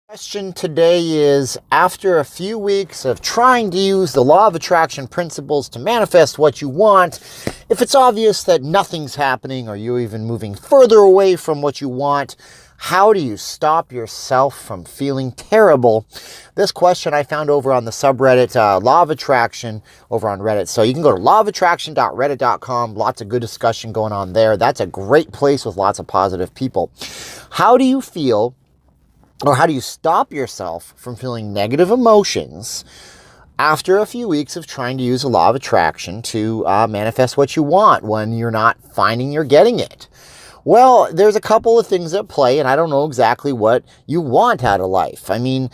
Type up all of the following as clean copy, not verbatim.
Question today is, after a few weeks of trying to use the law of attraction principles to manifest what you want, if it's obvious that nothing's happening or you're even moving further away from what you want, how do you stop yourself from feeling terrible? This question I found over on the subreddit Law of Attraction over on Reddit. So you can go to lawofattraction.reddit.com. Lots of good discussion going on there. That's a great place with lots of positive people. How do you feel, or how do you stop yourself from feeling negative emotions after a few weeks of trying to use the law of attraction to manifest what you want when you're not finding you're getting it? Well, there's a couple of things at play, and I don't know exactly what you want out of life. I mean,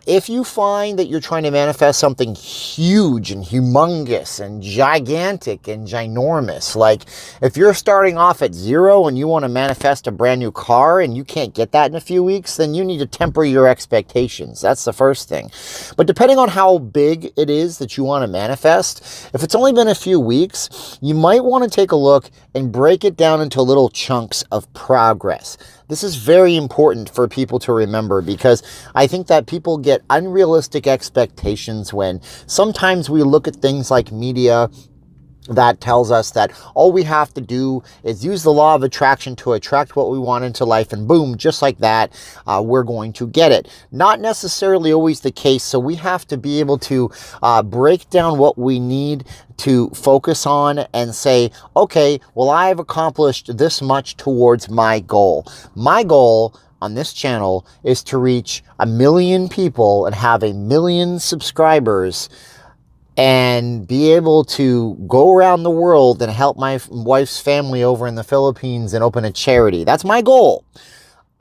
if you find that you're trying to manifest something huge and humongous and gigantic and ginormous, like if you're starting off at zero and you want to manifest a brand new car and you can't get that in a few weeks, then you need to temper your expectations. That's the first thing. But depending on how big it is that you want to manifest, if it's only been a few weeks, you might want to take a look and break it down into little chunks of progress. This is very important for people to remember, because I think that people get unrealistic expectations when sometimes we look at things like media that tells us that all we have to do is use the law of attraction to attract what we want into life, and boom, just like that, we're going to get it. Not necessarily always the case, so we have to be able to break down what we need to focus on and say, okay, well, I've accomplished this much towards my goal. My goal on this channel is to reach 1 million people and have 1 million subscribers and be able to go around the world and help my wife's family over in the Philippines and open a charity. That's my goal.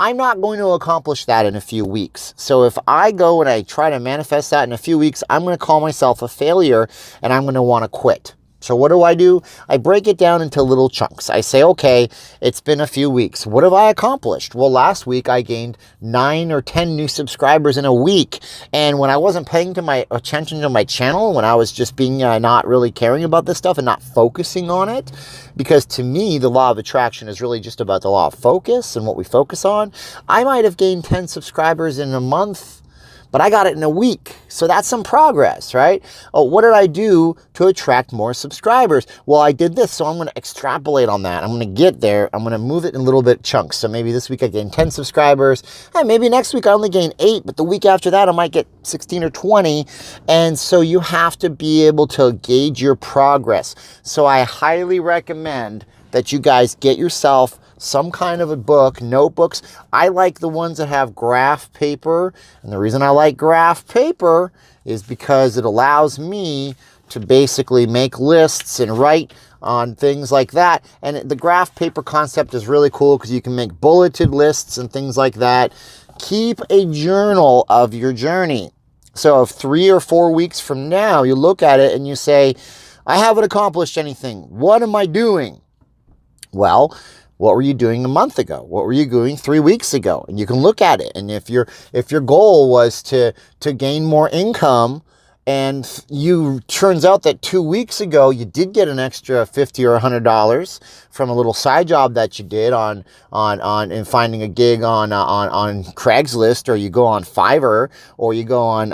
I'm not going to accomplish that in a few weeks. So if I go and I try to manifest that in a few weeks, I'm going to call myself a failure and I'm going to want to quit. So what do? I break it down into little chunks. I say, okay, it's been a few weeks. What have I accomplished? Well, last week I gained 9 or 10 new subscribers in a week. And when I wasn't paying attention to my channel, when I was just being not really caring about this stuff and not focusing on it, because to me, the law of attraction is really just about the law of focus and what we focus on, I might have gained 10 subscribers in a month, but I got it in a week. So that's some progress, right? Oh, what did I do to attract more subscribers? Well, I did this, so I'm going to extrapolate on that. I'm going to get there. I'm going to move it in a little bit chunks. So maybe this week I gain 10 subscribers. And maybe next week I only gain 8, but the week after that I might get 16 or 20. And so you have to be able to gauge your progress. So I highly recommend that you guys get yourself some kind of a book, notebooks. I like the ones that have graph paper. And the reason I like graph paper is because it allows me to basically make lists and write on things like that. And the graph paper concept is really cool because you can make bulleted lists and things like that. Keep a journal of your journey. So if 3 or 4 weeks from now, you look at it and you say, I haven't accomplished anything. What am I doing? Well, what were you doing a month ago? What were you doing 3 weeks ago? And you can look at it. And if your goal was to gain more income, and turns out that 2 weeks ago you did get an extra $50 or $100 from a little side job that you did on finding a gig on Craigslist, or you go on Fiverr, or you go on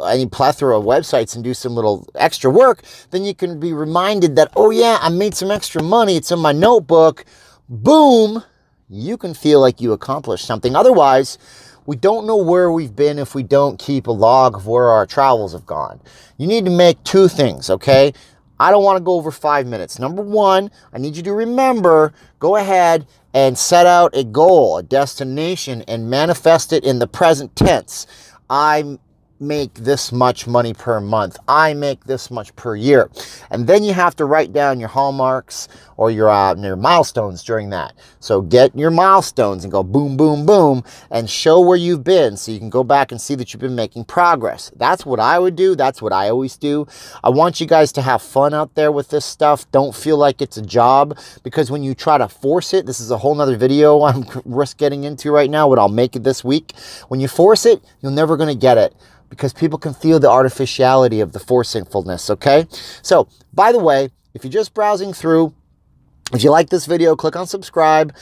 any plethora of websites and do some little extra work, then you can be reminded that, oh yeah, I made some extra money. It's in my notebook. Boom, you can feel like you accomplished something. Otherwise, we don't know where we've been if we don't keep a log of where our travels have gone. You need to make 2 things, okay? I don't want to go over 5 minutes. Number 1, I need you to remember, go ahead and set out a goal, a destination, and manifest it in the present tense. I make this much money per month. I make this much per year. And then you have to write down your hallmarks or your milestones during that. So get your milestones and go boom, boom, boom, and show where you've been so you can go back and see that you've been making progress. That's what I would do. That's what I always do. I want you guys to have fun out there with this stuff. Don't feel like it's a job, because when you try to force it, this is a whole nother video I'm risk getting into right now, but I'll make it this week. When you force it, you're never going to get it, because people can feel the artificiality of the forcingfulness, okay? So, by the way, if you're just browsing through, If you like this video, click on subscribe,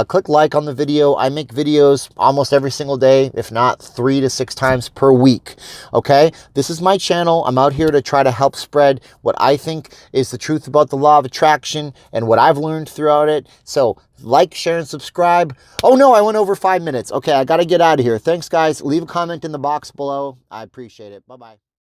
click like on the video. I make videos almost every single day, if not 3 to 6 times per week, okay? This is my channel. I'm out here to try to help spread what I think is the truth about the law of attraction and what I've learned throughout it. So like, share, and subscribe. Oh no, I went over 5 minutes. Okay, I got to get out of here. Thanks, guys. Leave a comment in the box below. I appreciate it. Bye-bye.